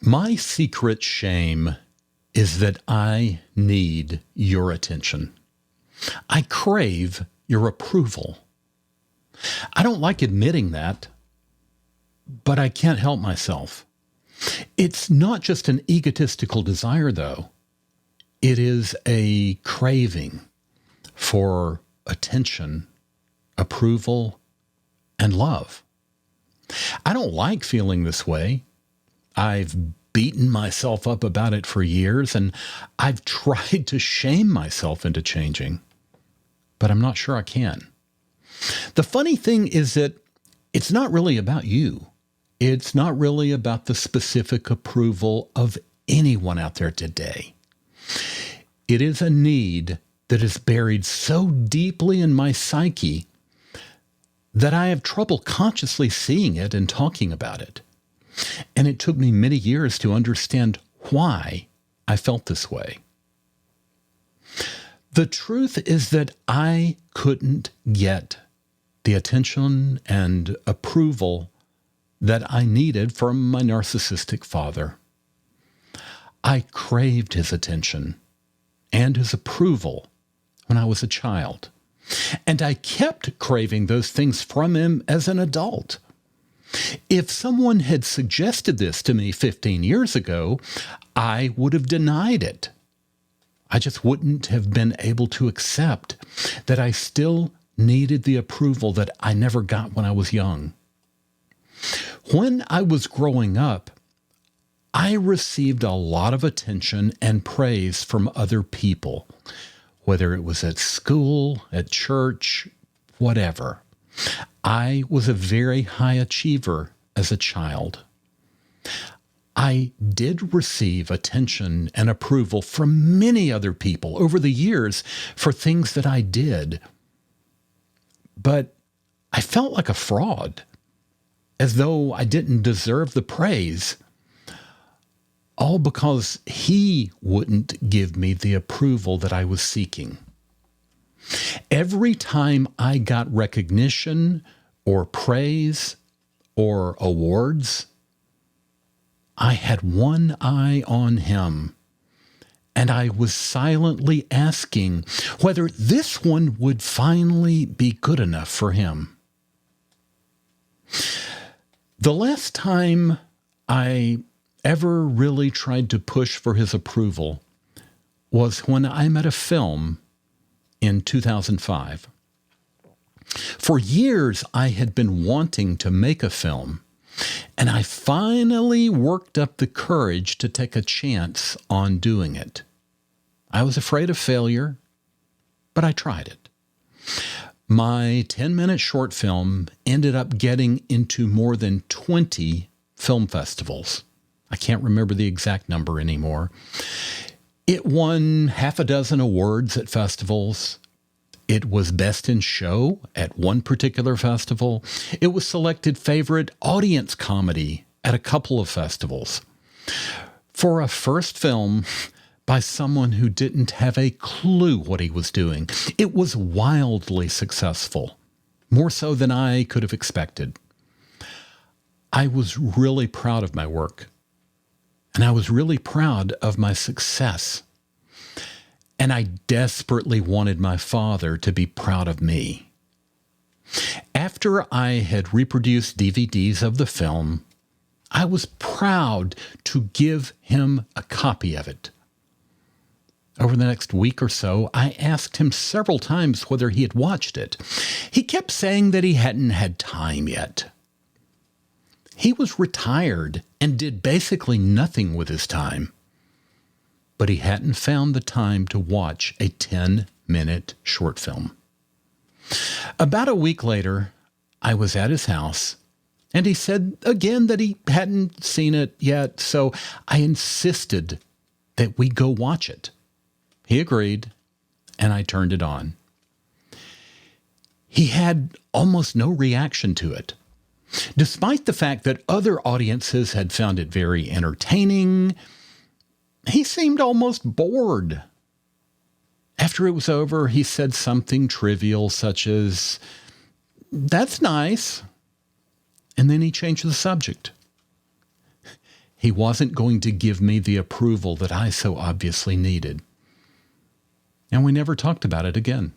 My secret shame is that I need your attention. I crave your approval. I don't like admitting that, but I can't help myself. It's not just an egotistical desire, though. It is a craving for attention, approval, and love. I don't like feeling this way. I've beaten myself up about it for years, and I've tried to shame myself into changing, but I'm not sure I can. The funny thing is that it's not really about you. It's not really about the specific approval of anyone out there today. It is a need that is buried so deeply in my psyche that I have trouble consciously seeing it and talking about it. And it took me many years to understand why I felt this way. The truth is that I couldn't get the attention and approval that I needed from my narcissistic father. I craved his attention and his approval when I was a child, and I kept craving those things from him as an adult. If someone had suggested this to me 15 years ago, I would have denied it. I just wouldn't have been able to accept that I still needed the approval that I never got when I was young. When I was growing up, I received a lot of attention and praise from other people, whether it was at school, at church, whatever. I was a very high achiever as a child. I did receive attention and approval from many other people over the years for things that I did. But I felt like a fraud, as though I didn't deserve the praise, all because he wouldn't give me the approval that I was seeking. Every time I got recognition or praise or awards, I had one eye on him, and I was silently asking whether this one would finally be good enough for him. The last time I ever really tried to push for his approval was when I made a film in 2005. For years, I had been wanting to make a film, and I finally worked up the courage to take a chance on doing it. I was afraid of failure, but I tried it. My 10-minute short film ended up getting into more than 20 film festivals. I can't remember the exact number anymore. It won half a dozen awards at festivals. It was Best in Show at one particular festival. It was selected favorite audience comedy at a couple of festivals. For a first film by someone who didn't have a clue what he was doing, it was wildly successful, more so than I could have expected. I was really proud of my work. And I was really proud of my success. And I desperately wanted my father to be proud of me. After I had reproduced DVDs of the film, I was proud to give him a copy of it. Over the next week or so, I asked him several times whether he had watched it. He kept saying that he hadn't had time yet. He was retired and did basically nothing with his time. But he hadn't found the time to watch a 10-minute short film. About a week later, I was at his house, and he said again that he hadn't seen it yet, so I insisted that we go watch it. He agreed, and I turned it on. He had almost no reaction to it. Despite the fact that other audiences had found it very entertaining, he seemed almost bored. After it was over, he said something trivial such as, "That's nice." And then he changed the subject. he wasn't going to give me the approval that I so obviously needed. And we never talked about it again.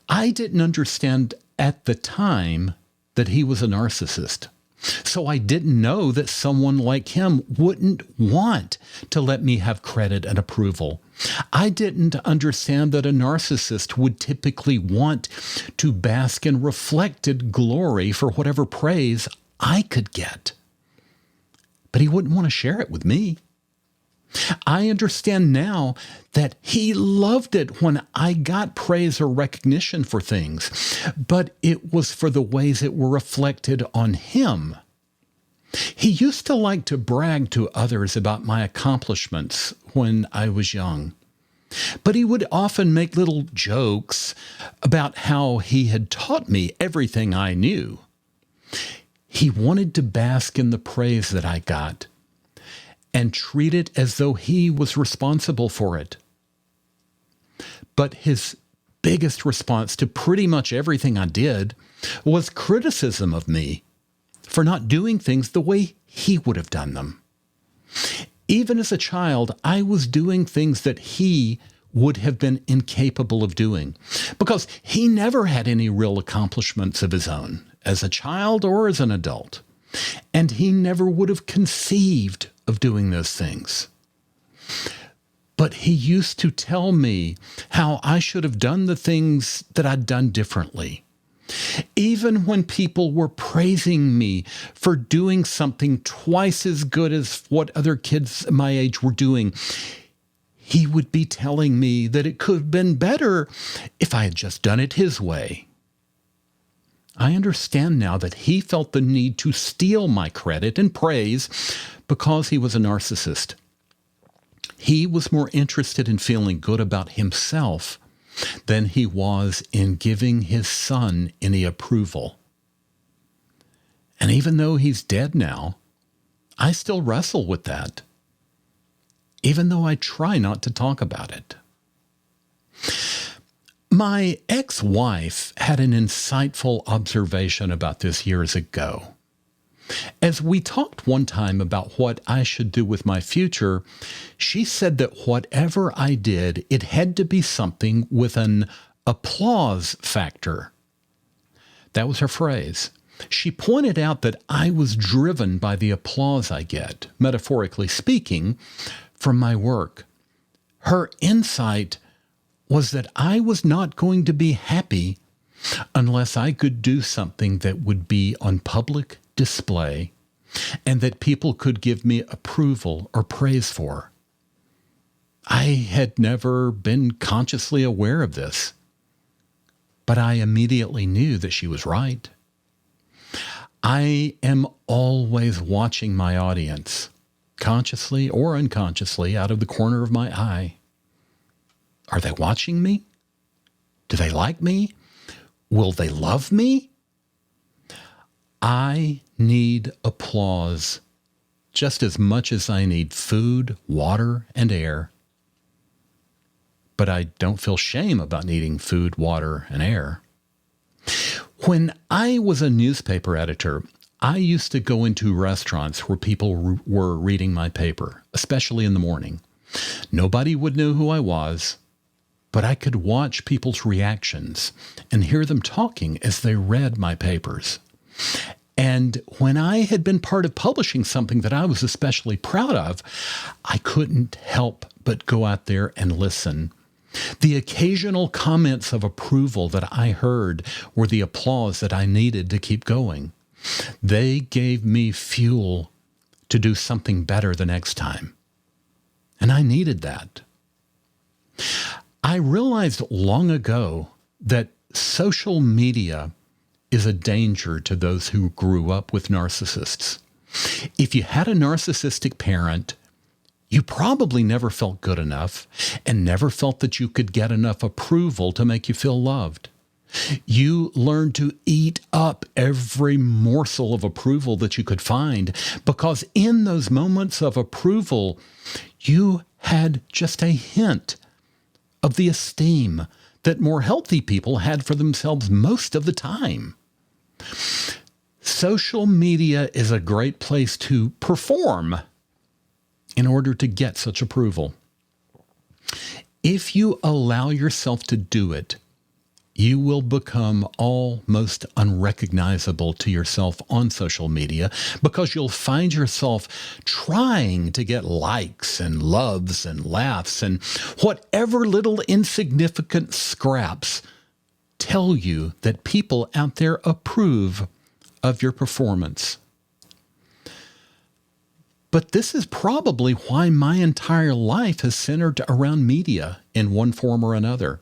I didn't understand at the time that he was a narcissist. So I didn't know that someone like him wouldn't want to let me have credit and approval. I didn't understand that a narcissist would typically want to bask in reflected glory for whatever praise I could get. But he wouldn't want to share it with me. I understand now that he loved it when I got praise or recognition for things, but it was for the ways it were reflected on him. He used to like to brag to others about my accomplishments when I was young, but he would often make little jokes about how he had taught me everything I knew. He wanted to bask in the praise that I got and treat it as though he was responsible for it. But his biggest response to pretty much everything I did was criticism of me for not doing things the way he would have done them. Even as a child, I was doing things that he would have been incapable of doing because he never had any real accomplishments of his own as a child or as an adult. And he never would have conceived of doing those things. But he used to tell me how I should have done the things that I'd done differently. Even when people were praising me for doing something twice as good as what other kids my age were doing, he would be telling me that it could have been better if I had just done it his way. I understand now that he felt the need to steal my credit and praise because he was a narcissist. He was more interested in feeling good about himself than he was in giving his son any approval. And even though he's dead now, I still wrestle with that, even though I try not to talk about it. My ex-wife had an insightful observation about this years ago. As we talked one time about what I should do with my future, she said that whatever I did, it had to be something with an applause factor. That was her phrase. She pointed out that I was driven by the applause I get, metaphorically speaking, from my work. Her insight was that I was not going to be happy unless I could do something that would be on public display and that people could give me approval or praise for. I had never been consciously aware of this, but I immediately knew that she was right. I am always watching my audience, consciously or unconsciously, out of the corner of my eye. Are they watching me? Do they like me? Will they love me? I need applause just as much as I need food, water, and air. But I don't feel shame about needing food, water, and air. When I was a newspaper editor, I used to go into restaurants where people were reading my paper, especially in the morning. Nobody would know who I was, but I could watch people's reactions and hear them talking as they read my papers. And when I had been part of publishing something that I was especially proud of, I couldn't help but go out there and listen. The occasional comments of approval that I heard were the applause that I needed to keep going. They gave me fuel to do something better the next time. And I needed that. I realized long ago that social media is a danger to those who grew up with narcissists. If you had a narcissistic parent, you probably never felt good enough and never felt that you could get enough approval to make you feel loved. You learned to eat up every morsel of approval that you could find because in those moments of approval, you had just a hint of the esteem that more healthy people had for themselves most of the time. social media is a great place to perform in order to get such approval. If you allow yourself to do it, you will become almost unrecognizable to yourself on social media because you'll find yourself trying to get likes and loves and laughs and whatever little insignificant scraps tell you that people out there approve of your performance. But this is probably why my entire life has centered around media in one form or another.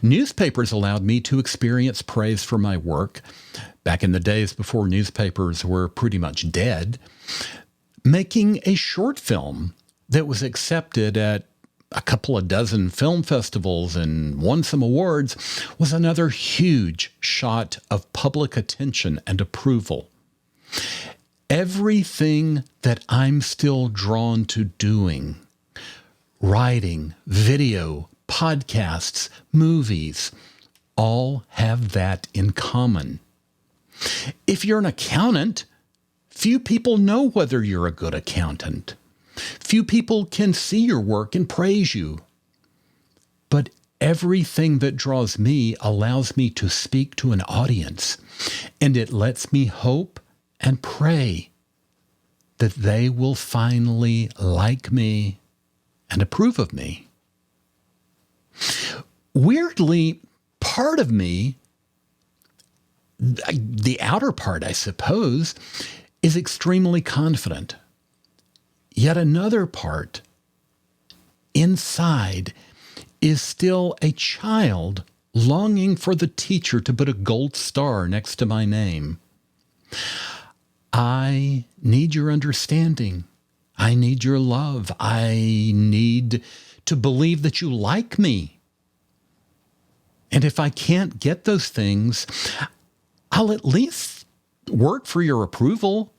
Newspapers allowed me to experience praise for my work back in the days before newspapers were pretty much dead. Making a short film that was accepted at a couple of dozen film festivals and won some awards was another huge shot of public attention and approval. Everything that I'm still drawn to doing, writing, video, podcasts, movies, all have that in common. If you're an accountant, few people know whether you're a good accountant. Few people can see your work and praise you. But everything that draws me allows me to speak to an audience, and it lets me hope and pray that they will finally like me and approve of me. Weirdly, part of me, the outer part, I suppose, is extremely confident. Yet another part, inside, is still a child longing for the teacher to put a gold star next to my name. I need your understanding. I need your love. I need to believe that you like me. And if I can't get those things, I'll at least work for your approval.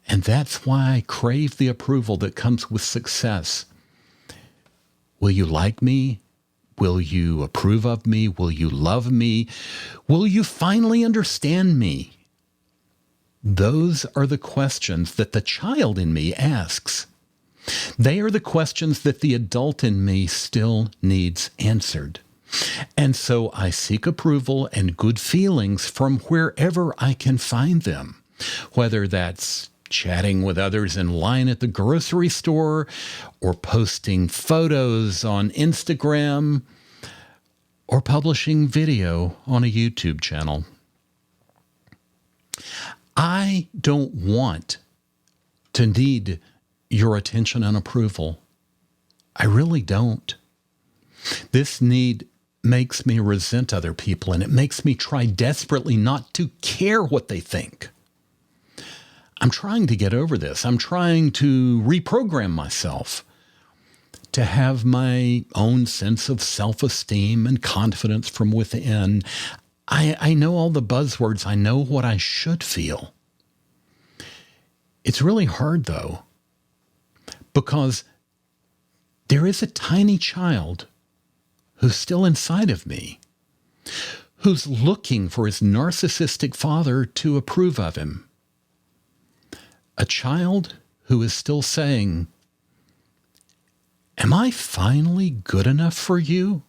And that's why I crave the approval that comes with success. Will you like me? Will you approve of me? Will you love me? Will you finally understand me? Those are the questions that the child in me asks. They are the questions that the adult in me still needs answered. And so I seek approval and good feelings from wherever I can find them, whether that's chatting with others in line at the grocery store or posting photos on Instagram or publishing video on a YouTube channel. I don't want to need your attention and approval. I really don't. This need makes me resent other people, and it makes me try desperately not to care what they think. I'm trying to get over this. I'm trying to reprogram myself to have my own sense of self-esteem and confidence from within. I know all the buzzwords. I know what I should feel. It's really hard, though, because there is a tiny child who's still inside of me, who's looking for his narcissistic father to approve of him. A child who is still saying, "Am I finally good enough for you?"